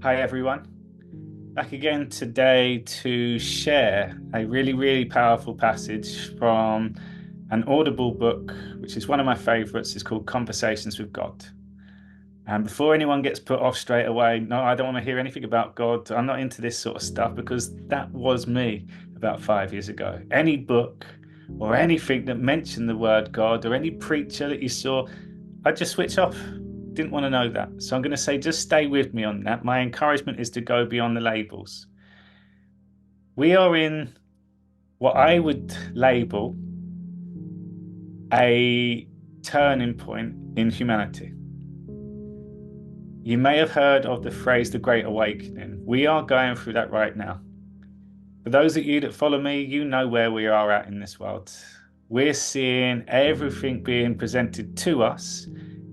Hi everyone, back again today to share a really powerful passage from an Audible book, which is one of my favorites. It's called Conversations with God. And before anyone gets put off straight away, no, I don't want to hear anything about God. I'm not into this sort of stuff because that was me about 5 years ago. Any book or anything that mentioned the word God or any preacher that you saw, I'd just switch off. Didn't want to know that. So I'm going to say, just stay with me on that. My encouragement is to go beyond the labels. We are in what I would label a turning point in humanity. You may have heard of the phrase the Great Awakening. We are going through that right now. For those of you that follow me, you know where we are at in this world. We're seeing everything being presented to us,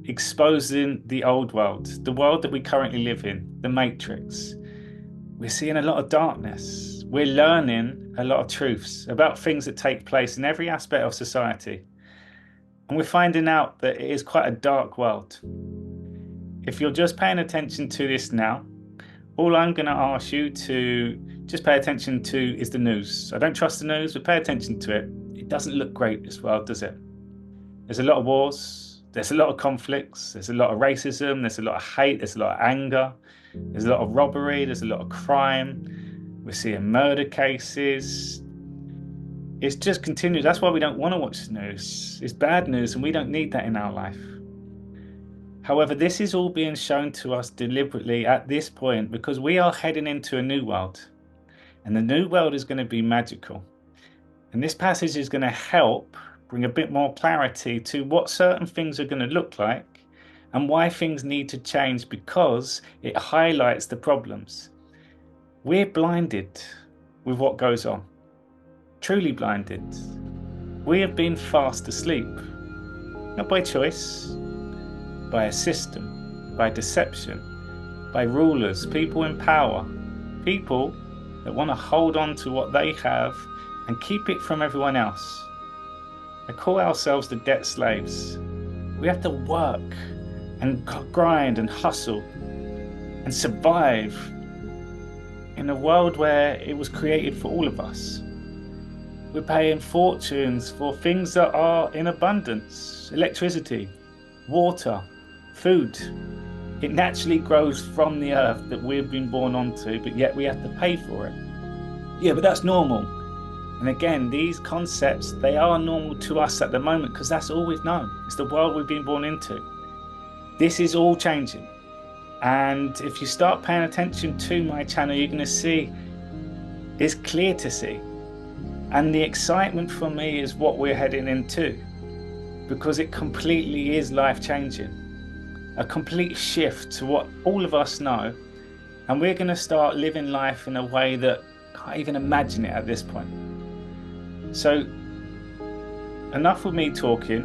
exposing the old world, the world that we currently live in, the matrix. We're seeing a lot of darkness. We're learning a lot of truths about things that take place in every aspect of society. And we're finding out that it is quite a dark world. If you're just paying attention to this now, all I'm going to ask you to just pay attention to is the news. I don't trust the news, but pay attention to it. It doesn't look great, this world, does it? There's a lot of wars, there's a lot of conflicts, there's a lot of racism, there's a lot of hate, there's a lot of anger, there's a lot of robbery, there's a lot of crime. We're seeing murder cases. It's just continued. That's why we don't want to watch the news. It's bad news and we don't need that in our life. However, this is all being shown to us deliberately at this point because we are heading into a new world. And the new world is going to be magical. And this passage is going to help bring a bit more clarity to what certain things are going to look like and why things need to change because it highlights the problems. We're blinded with what goes on, truly blinded. We have been fast asleep, not by choice, by a system, by deception, by rulers, people in power, people that want to hold on to what they have and keep it from everyone else. They call ourselves the debt slaves. We have to work and grind and hustle and survive in a world where it was created for all of us. We're paying fortunes for things that are in abundance: electricity, water, food. It naturally grows from the earth that we've been born onto, but yet we have to pay for it. Yeah, but that's normal. And again, these concepts, they are normal to us at the moment because that's all we've known. It's the world we've been born into. This is all changing. And if you start paying attention to my channel, you're going to see it's clear to see. And the excitement for me is what we're heading into because it completely is life-changing. A complete shift to what all of us know. And we're going to start living life in a way that I can't even imagine it at this point. So enough with me talking.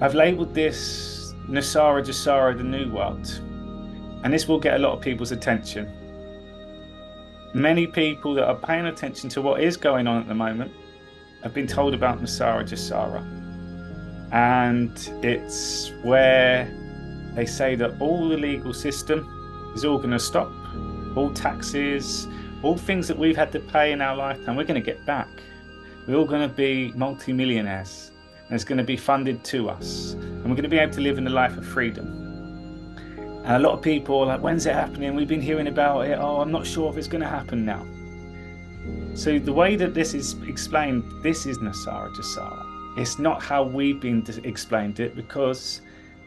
I've labeled this Nesara, Gesara, the New World. And this will get a lot of people's attention. Many people that are paying attention to what is going on at the moment have been told about Nesara, Gesara. And it's where they say that all the legal system is all going to stop. All taxes, all things that we've had to pay in our lifetime, we're going to get back. We're all going to be multi-millionaires. And it's going to be funded to us. And we're going to be able to live in the life of freedom. And a lot of people are like, when's it happening? We've been hearing about it. Oh, I'm not sure if it's going to happen now. So the way that this is explained, this is Nesara, Gesara. It's not how we've been explained it because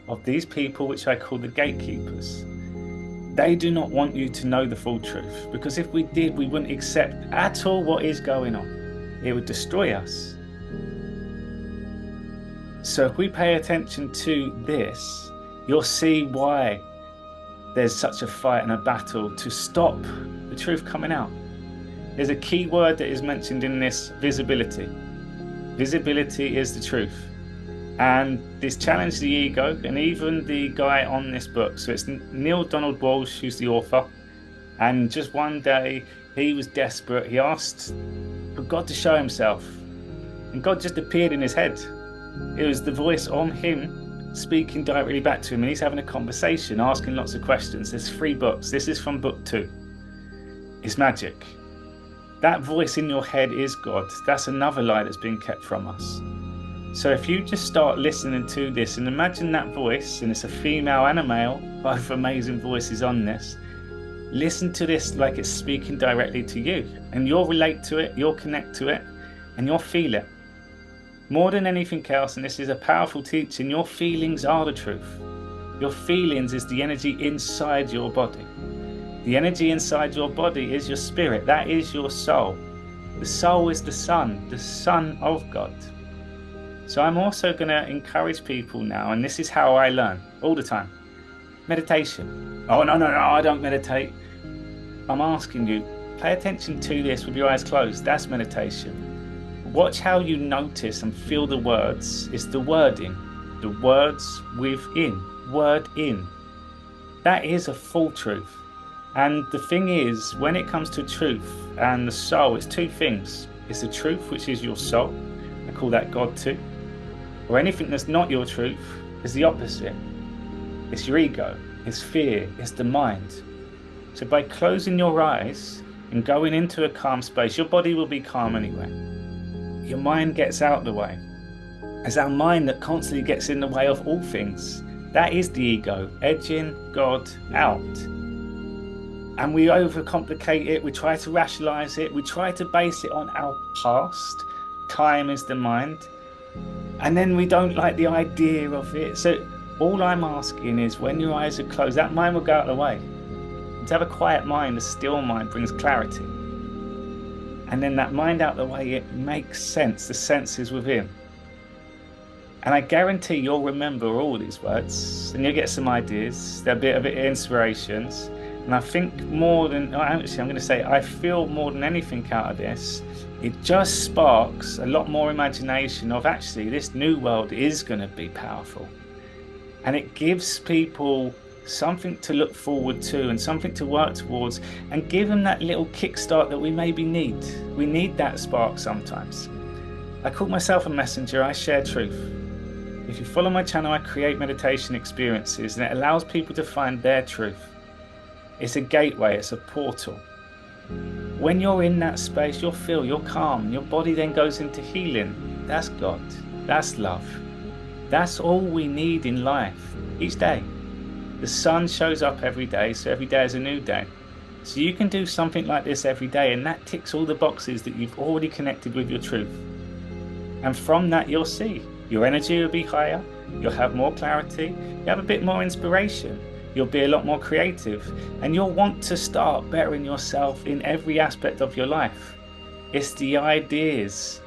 of these people, which I call the gatekeepers. They do not want you to know the full truth because if we did, we wouldn't accept at all what is going on. It would destroy us. So if we pay attention to this, you'll see why there's such a fight and a battle to stop the truth coming out. There's a key word that is mentioned in this: visibility. Visibility is the truth. And this challenged the ego and even the guy on this book. So it's Neale Donald Walsch who's the author. And just one day he was desperate. He asked for God to show himself. And God just appeared in his head. It was the voice on him speaking directly back to him and he's having a conversation, asking lots of questions. There's 3 books. This is from book 2. It's magic. That voice in your head is God. That's another lie that's been kept from us. So if you just start listening to this and imagine that voice, and it's a female and a male, both amazing voices on this, listen to this like it's speaking directly to you, and you'll relate to it, you'll connect to it, and you'll feel it. More than anything else, and this is a powerful teaching, your feelings are the truth. Your feelings is the energy inside your body. The energy inside your body is your spirit. That is your soul. The soul is the Son of God. So I'm also going to encourage people now, and this is how I learn all the time. Meditation. Oh, no, I don't meditate. I'm asking you, pay attention to this with your eyes closed. That's meditation. Watch how you notice and feel the words. It's the wording. The words within. Word in. That is a full truth. And the thing is, when it comes to truth and the soul, it's 2 things. It's the truth, which is your soul. I call that God too. Or anything that's not your truth is the opposite. It's your ego. It's fear. It's the mind. So by closing your eyes and going into a calm space, your body will be calm anyway. Your mind gets out of the way. It's our mind that constantly gets in the way of all things. That is the ego, edging God out. And we overcomplicate it, we try to rationalize it, we try to base it on our past. Time is the mind. And then we don't like the idea of it. So all I'm asking is, when your eyes are closed, that mind will go out of the way. To have a quiet mind, a still mind, brings clarity. And then that mind out of the way, it makes sense. The sense is within. And I guarantee you'll remember all these words and you'll get some ideas. They're a bit of inspirations. And I think more than, actually I'm going to say, I feel more than anything out of this, it just sparks a lot more imagination of actually this new world is going to be powerful. And it gives people something to look forward to and something to work towards, and give them that little kickstart that we maybe need. We need that spark sometimes. I call myself a messenger. I share truth. If you follow my channel, I create meditation experiences and it allows people to find their truth. It's a gateway, it's a portal. When you're in that space, you'll feel, you're calm, your body then goes into healing. That's God, that's love. That's all we need in life, each day. The sun shows up every day, so every day is a new day. So you can do something like this every day, and that ticks all the boxes that you've already connected with your truth. And from that you'll see, your energy will be higher, you'll have more clarity, you have a bit more inspiration. You'll be a lot more creative, and you'll want to start bettering yourself in every aspect of your life. It's the ideas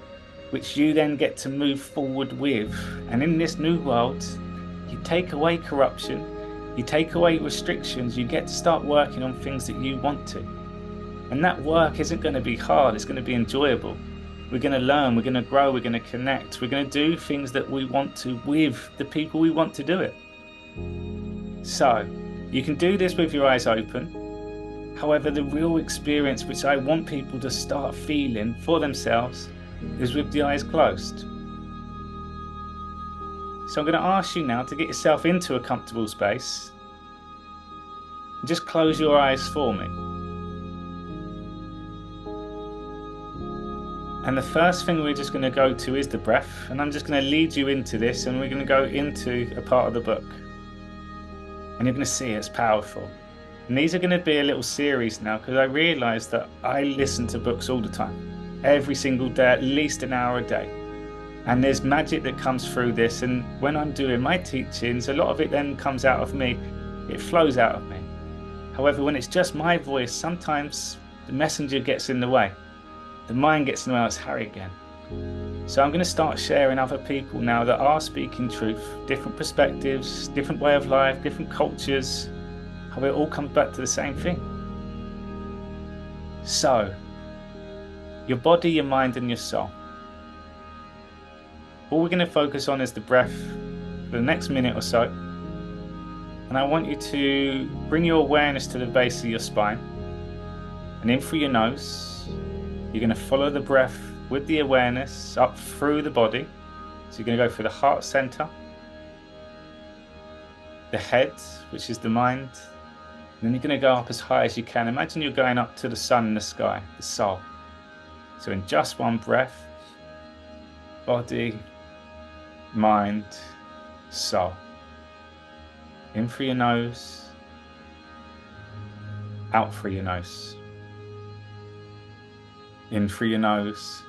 which you then get to move forward with. And in this new world, you take away corruption, you take away restrictions, you get to start working on things that you want to. And that work isn't going to be hard, it's going to be enjoyable. We're going to learn, we're going to grow, we're going to connect, we're going to do things that we want to with the people we want to do it. So, you can do this with your eyes open. However, the real experience which I want people to start feeling for themselves is with the eyes closed. So I'm going to ask you now to get yourself into a comfortable space. Just close your eyes for me. And the first thing we're just going to go to is the breath. And I'm just going to lead you into this, and we're going to go into a part of the book. And you're going to see it's powerful. And these are going to be a little series now, because I realised that I listen to books all the time. Every single day, at least an hour a day. And there's magic that comes through this, and when I'm doing my teachings, a lot of it then comes out of me. It flows out of me. However, when it's just my voice, sometimes the messenger gets in the way. The mind gets in the way. It's Harry again. So I'm going to start sharing other people now that are speaking truth, different perspectives, different way of life, different cultures, how it all comes back to the same thing. So, your body, your mind and your soul. All we're going to focus on is the breath for the next minute or so. And I want you to bring your awareness to the base of your spine. And in through your nose, you're going to follow the breath with the awareness up through the body. So you're going to go through the heart center, the head, which is the mind. And then you're going to go up as high as you can. Imagine you're going up to the sun in the sky, the soul. So in just one breath, body, mind, soul. In through your nose, out through your nose. In through your nose,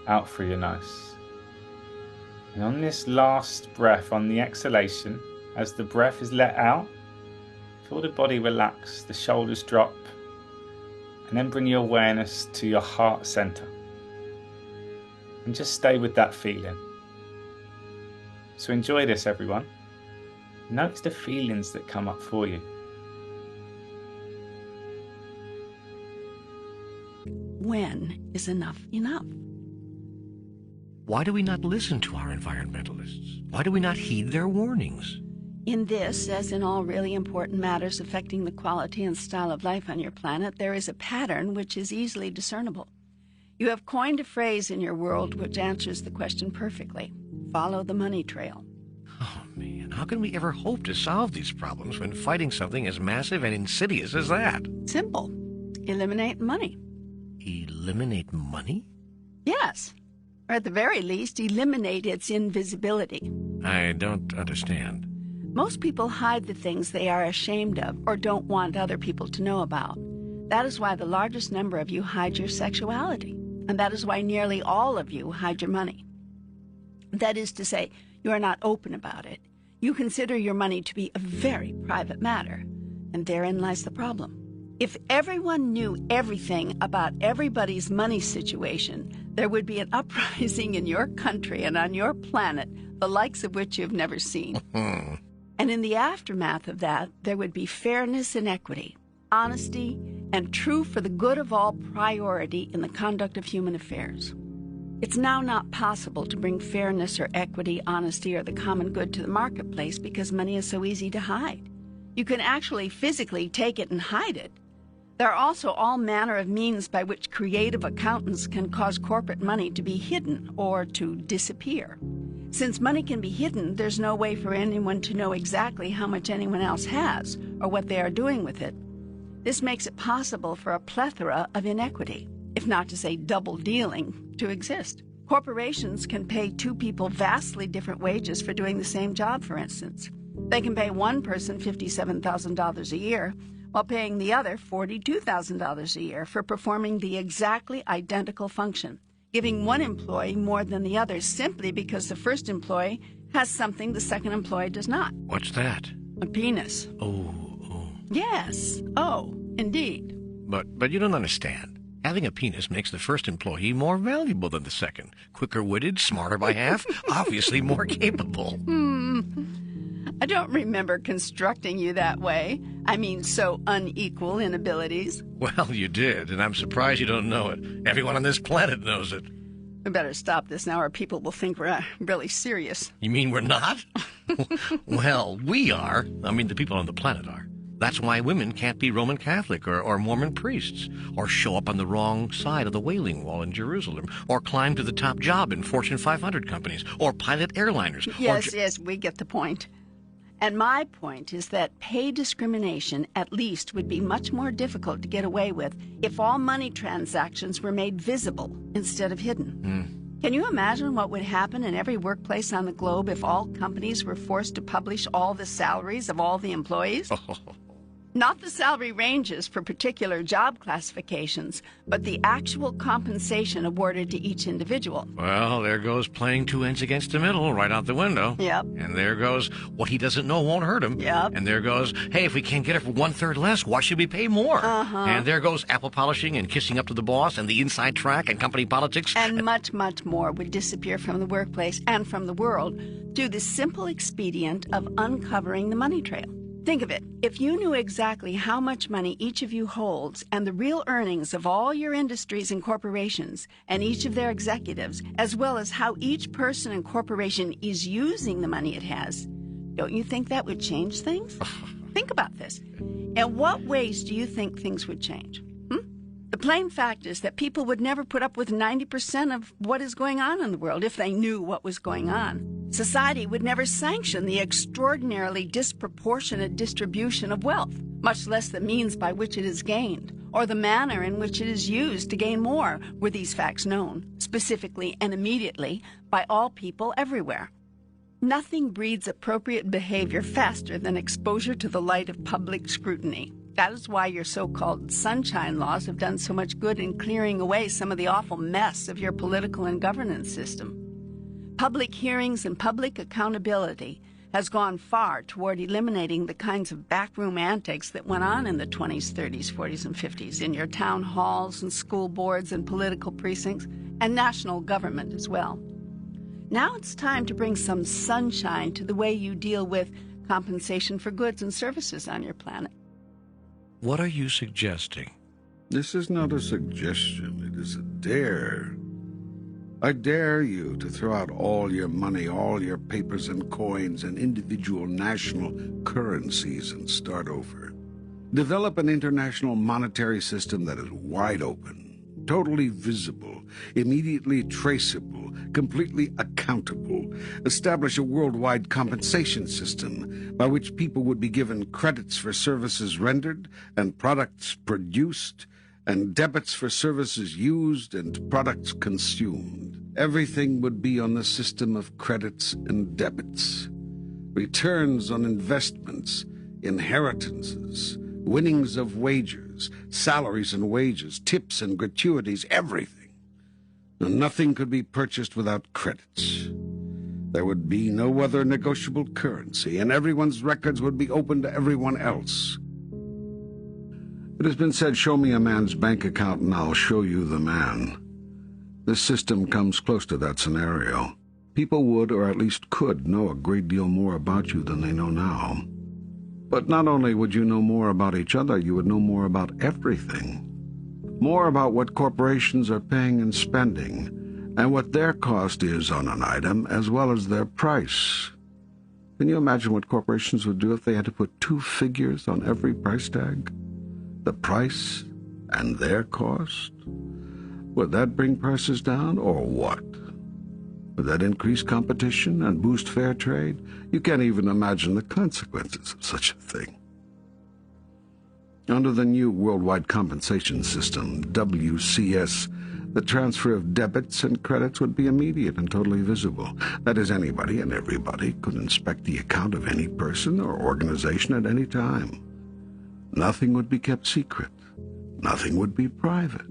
out through your nose. And on this last breath, on the exhalation, as the breath is let out, feel the body relax, the shoulders drop, and then bring your awareness to your heart center. And just stay with that feeling. So enjoy this, everyone. Notice the feelings that come up for you. When is enough enough? Why do we not listen to our environmentalists? Why do we not heed their warnings? In this, as in all really important matters affecting the quality and style of life on your planet, there is a pattern which is easily discernible. You have coined a phrase in your world which answers the question perfectly. Follow the money trail. Oh, man, how can we ever hope to solve these problems when fighting something as massive and insidious as that? Simple. Eliminate money. Eliminate money? Yes. Or at the very least, eliminate its invisibility. I don't understand. Most people hide the things they are ashamed of or don't want other people to know about. That is why the largest number of you hide your sexuality. And that is why nearly all of you hide your money. That is to say, you are not open about it. You consider your money to be a very private matter. And therein lies the problem. If everyone knew everything about everybody's money situation, there would be an uprising in your country and on your planet, the likes of which you've never seen. And in the aftermath of that, there would be fairness and equity, honesty, and true for the good of all priority in the conduct of human affairs. It's now not possible to bring fairness or equity, honesty, or the common good to the marketplace because money is so easy to hide. You can actually physically take it and hide it. There are also all manner of means by which creative accountants can cause corporate money to be hidden or to disappear. Since money can be hidden, there's no way for anyone to know exactly how much anyone else has or what they are doing with it. This makes it possible for a plethora of inequity, if not to say double dealing, to exist. Corporations can pay two people vastly different wages for doing the same job, for instance. They can pay one person $57,000 a year, while paying the other $42,000 a year for performing the exactly identical function, giving one employee more than the other simply because the first employee has something the second employee does not. What's that? A penis. Oh. Yes. Oh, indeed. But you don't understand. Having a penis makes the first employee more valuable than the second. Quicker-witted, smarter by half, obviously more capable. I don't remember constructing you that way. I mean, so unequal in abilities. Well, you did, and I'm surprised you don't know it. Everyone on this planet knows it. We better stop this now or people will think we're really serious. You mean we're not? Well, we are. I mean, the people on the planet are. That's why women can't be Roman Catholic or Mormon priests, or show up on the wrong side of the Wailing Wall in Jerusalem, or climb to the top job in Fortune 500 companies, or pilot airliners. Yes, we get the point. And my point is that pay discrimination, at least, would be much more difficult to get away with if all money transactions were made visible instead of hidden. Can you imagine what would happen in every workplace on the globe if all companies were forced to publish all the salaries of all the employees? Not the salary ranges for particular job classifications, but the actual compensation awarded to each individual. Well, there goes playing two ends against the middle right out the window. Yep. And there goes what he doesn't know won't hurt him. Yep. And there goes, hey, if we can't get it for 1/3 less, why should we pay more? And there goes apple polishing and kissing up to the boss and the inside track and company politics. And much, much more would disappear from the workplace and from the world through the simple expedient of uncovering the money trail. Think of it. If you knew exactly how much money each of you holds and the real earnings of all your industries and corporations and each of their executives, as well as how each person and corporation is using the money it has, don't you think that would change things? Think about this. In what ways do you think things would change? The plain fact is that people would never put up with 90% of what is going on in the world if they knew what was going on. Society would never sanction the extraordinarily disproportionate distribution of wealth, much less the means by which it is gained, or the manner in which it is used to gain more, were these facts known, specifically and immediately, by all people everywhere. Nothing breeds appropriate behavior faster than exposure to the light of public scrutiny. That is why your so-called sunshine laws have done so much good in clearing away some of the awful mess of your political and governance system. Public hearings and public accountability has gone far toward eliminating the kinds of backroom antics that went on in the 20s, 30s, 40s, and 50s in your town halls and school boards and political precincts and national government as well. Now it's time to bring some sunshine to the way you deal with compensation for goods and services on your planet. What are you suggesting? This is not a suggestion, it is a dare. I dare you to throw out all your money, all your papers and coins and individual national currencies and start over. Develop an international monetary system that is wide open, totally visible, immediately traceable, completely accountable. Establish a worldwide compensation system by which people would be given credits for services rendered and products produced, and debits for services used and products consumed. Everything would be on the system of credits and debits. Returns on investments, inheritances, winnings of wagers, salaries and wages, tips and gratuities, everything. And nothing could be purchased without credits. There would be no other negotiable currency, and everyone's records would be open to everyone else. It has been said, show me a man's bank account and I'll show you the man. This system comes close to that scenario. People would, or at least could, know a great deal more about you than they know now. But not only would you know more about each other, you would know more about everything. More about what corporations are paying and spending, and what their cost is on an item, as well as their price. Can you imagine what corporations would do if they had to put 2 figures on every price tag? The price and their cost? Would that bring prices down, or what? Would that increase competition and boost fair trade? You can't even imagine the consequences of such a thing. Under the new Worldwide Compensation System, WCS, the transfer of debits and credits would be immediate and totally visible. That is, anybody and everybody could inspect the account of any person or organization at any time. Nothing would be kept secret. Nothing would be private.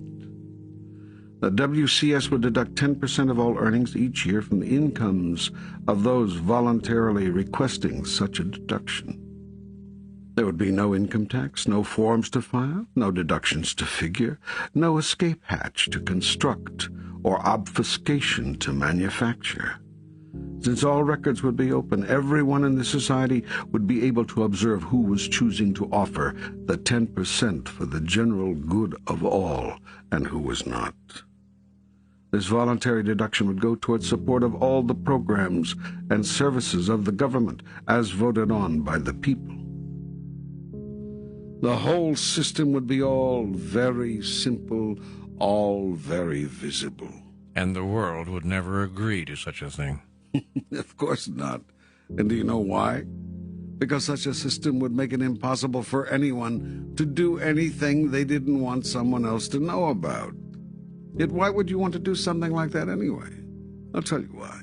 The WCS would deduct 10% of all earnings each year from the incomes of those voluntarily requesting such a deduction. There would be no income tax, no forms to file, no deductions to figure, no escape hatch to construct, or obfuscation to manufacture. Since all records would be open, everyone in the society would be able to observe who was choosing to offer the 10% for the general good of all and who was not. This voluntary deduction would go towards support of all the programs and services of the government as voted on by the people. The whole system would be all very simple, all very visible. And the world would never agree to such a thing. Of course not. And do you know why? Because such a system would make it impossible for anyone to do anything they didn't want someone else to know about. Yet why would you want to do something like that anyway? I'll tell you why.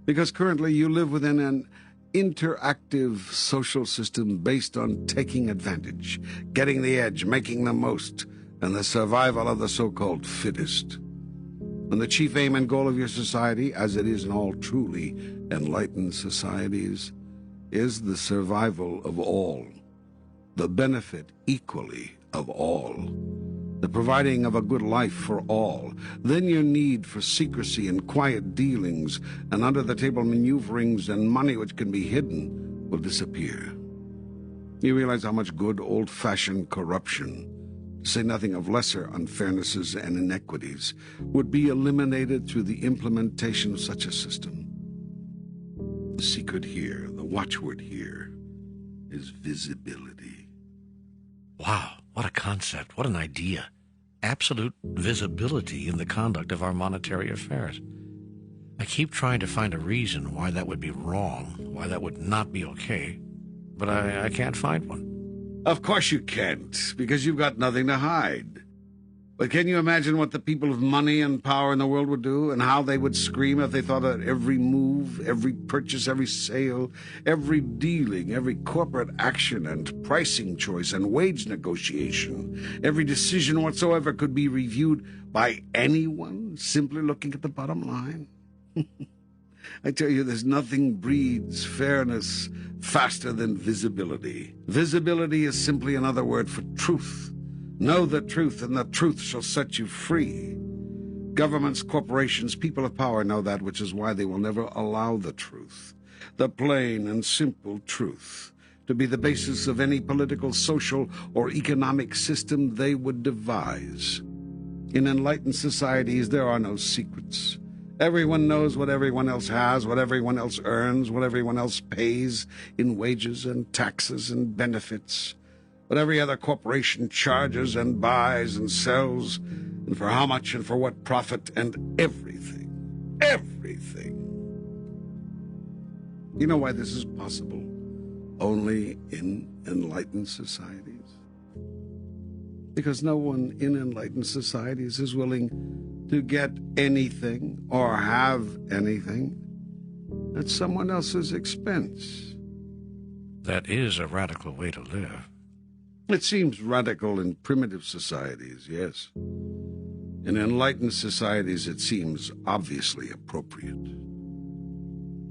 Because currently you live within an interactive social system based on taking advantage, getting the edge, making the most, and the survival of the so-called fittest. And the chief aim and goal of your society, as it is in all truly enlightened societies, is the survival of all, the benefit equally of all, the providing of a good life for all. Then your need for secrecy and quiet dealings and under-the-table maneuverings and money which can be hidden will disappear. You realize how much good old-fashioned corruption, to say nothing of lesser unfairnesses and inequities, would be eliminated through the implementation of such a system. The secret here, the watchword here, is visibility. Wow, what a concept, what an idea. Absolute visibility in the conduct of our monetary affairs. I keep trying to find a reason why that would be wrong, why that would not be okay, but I can't find one. Of course you can't, because you've got nothing to hide. But can you imagine what the people of money and power in the world would do, and how they would scream if they thought that every move, every purchase, every sale, every dealing, every corporate action and pricing choice and wage negotiation, every decision whatsoever could be reviewed by anyone simply looking at the bottom line? I tell you, there's nothing breeds fairness faster than visibility. Visibility is simply another word for truth. Know the truth, and the truth shall set you free. Governments, corporations, people of power know that, which is why they will never allow the truth, the plain and simple truth, to be the basis of any political, social, or economic system they would devise. In enlightened societies, there are no secrets. Everyone knows what everyone else has, what everyone else earns, what everyone else pays in wages and taxes and benefits, what every other corporation charges and buys and sells, and for how much and for what profit, and everything. Everything. You know why this is possible? Only in enlightened societies. Because no one in enlightened societies is willing to get anything or have anything at someone else's expense. That is a radical way to live. It seems radical in primitive societies, yes. In enlightened societies, it seems obviously appropriate.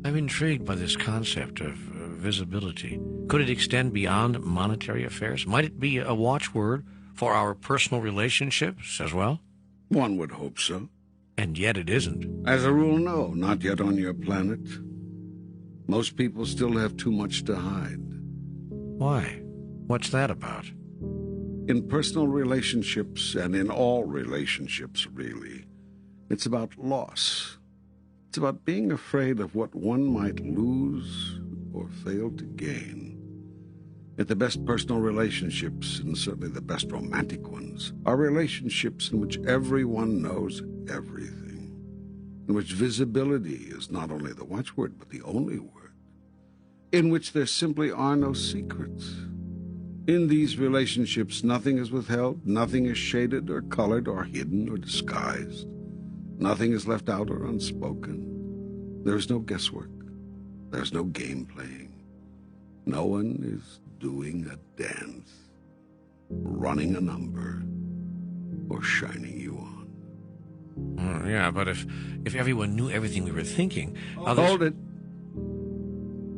I'm intrigued by this concept of visibility. Could it extend beyond monetary affairs? Might it be a watchword for our personal relationships as well? One would hope so. And yet it isn't. As a rule, no, not yet on your planet. Most people still have too much to hide. Why? What's that about? In personal relationships, and in all relationships, really, it's about loss. It's about being afraid of what one might lose or fail to gain. Yet the best personal relationships, and certainly the best romantic ones, are relationships in which everyone knows everything, in which visibility is not only the watchword, but the only word, in which there simply are no secrets. In these relationships, nothing is withheld, nothing is shaded or colored or hidden or disguised. Nothing is left out or unspoken. There is no guesswork. There's no game playing. No one is doing a dance, running a number, or shining you on. Yeah, but if everyone knew everything we were thinking, others... Hold it.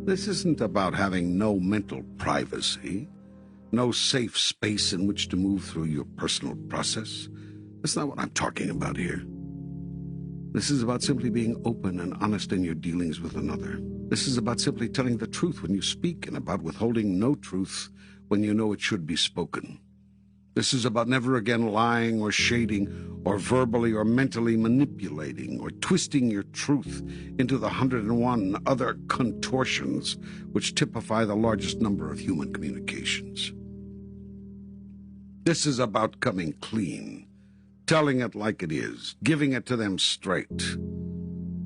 This isn't about having no mental privacy, no safe space in which to move through your personal process. That's not what I'm talking about here. This is about simply being open and honest in your dealings with another. This is about simply telling the truth when you speak, and about withholding no truth when you know it should be spoken. This is about never again lying or shading or verbally or mentally manipulating or twisting your truth into the 101 other contortions which typify the largest number of human communications. This is about coming clean, telling it like it is, giving it to them straight.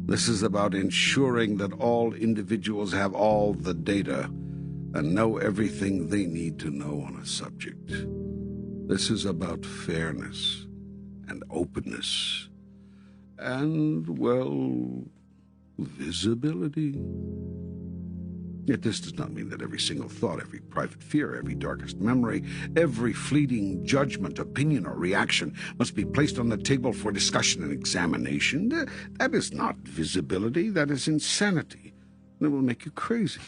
This is about ensuring that all individuals have all the data and know everything they need to know on a subject. This is about fairness and openness and, well, visibility. Yet this does not mean that every single thought, every private fear, every darkest memory, every fleeting judgment, opinion, or reaction must be placed on the table for discussion and examination. That is not visibility. That is insanity. It will make you crazy.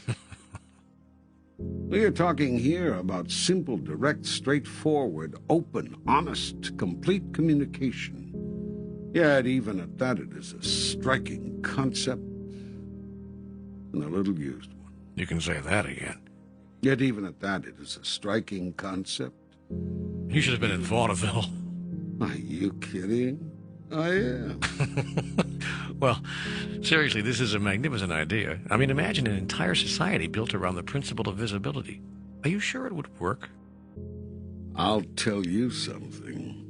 We are talking here about simple, direct, straightforward, open, honest, complete communication. Yet even at that, it is a striking concept and a little used one. You can say that again. Yet even at that, it is a striking concept. You should have been in vaudeville. Are you kidding? I am. Well, seriously, this is a magnificent idea. I mean, imagine an entire society built around the principle of visibility. Are you sure it would work? I'll tell you something.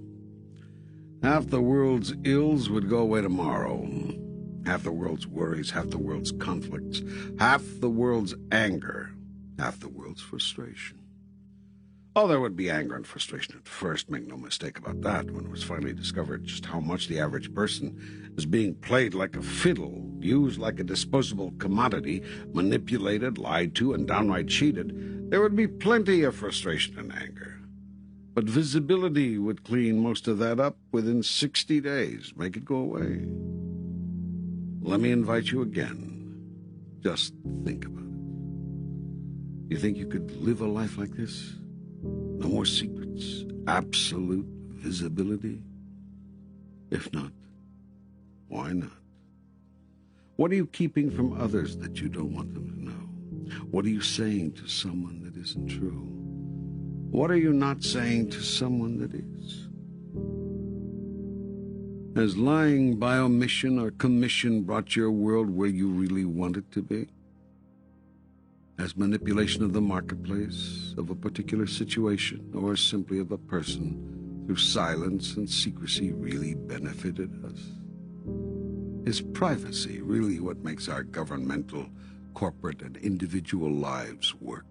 Half the world's ills would go away tomorrow. Half the world's worries, half the world's conflicts, half the world's anger, half the world's frustration. Oh, there would be anger and frustration at first, make no mistake about that, when it was finally discovered just how much the average person is being played like a fiddle, used like a disposable commodity, manipulated, lied to, and downright cheated. There would be plenty of frustration and anger. But visibility would clean most of that up within 60 days, make it go away. Let me invite you again. Just think about it. You think you could live a life like this? No more secrets, absolute visibility? If not, why not? What are you keeping from others that you don't want them to know? What are you saying to someone that isn't true? What are you not saying to someone that is? Has lying by omission or commission brought your world where you really want it to be? Has manipulation of the marketplace, of a particular situation, or simply of a person, through silence and secrecy, really benefited us? Is privacy really what makes our governmental, corporate, and individual lives work?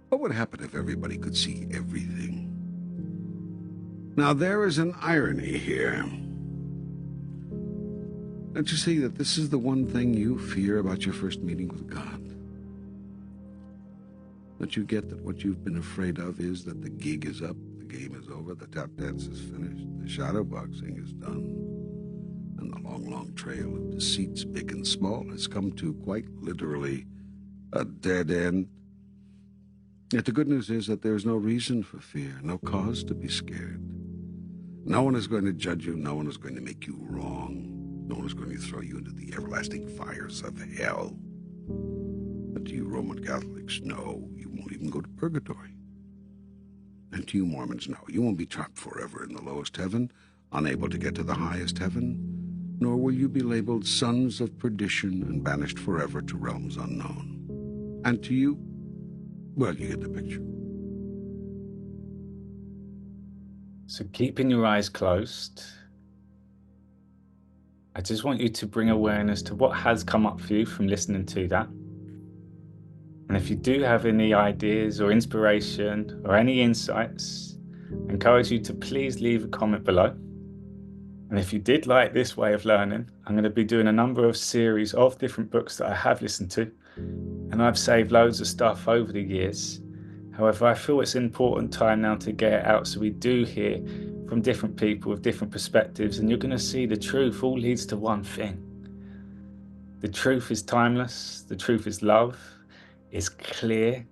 What would happen if everybody could see everything? Now, there is an irony here. Don't you see that this is the one thing you fear about your first meeting with God? Don't you get that what you've been afraid of is that the gig is up, the game is over, the tap dance is finished, the shadow boxing is done, and the long, long trail of deceits, big and small, has come to quite literally a dead end? Yet the good news is that there is no reason for fear, no cause to be scared. No one is going to judge you, no one is going to make you wrong. No one is going to throw you into the everlasting fires of hell. But to you Roman Catholics, no, you won't even go to purgatory. And to you Mormons, no, you won't be trapped forever in the lowest heaven, unable to get to the highest heaven, nor will you be labeled sons of perdition and banished forever to realms unknown. And to you, well, you get the picture. So keeping your eyes closed, I just want you to bring awareness to what has come up for you from listening to that. And if you do have any ideas or inspiration or any insights, I encourage you to please leave a comment below. And if you did like this way of learning, I'm going to be doing a number of series of different books that I have listened to. And I've saved loads of stuff over the years. However, I feel it's an important time now to get it out so we do hear from different people with different perspectives, and you're going to see the truth all leads to one thing. The truth is timeless, the truth is love, it's clear,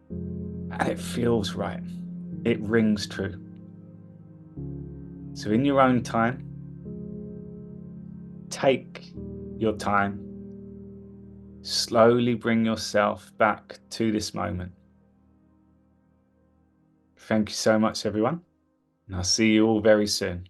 and it feels right. It rings true. So in your own time, take your time, slowly bring yourself back to this moment. Thank you so much, everyone, and I'll see you all very soon.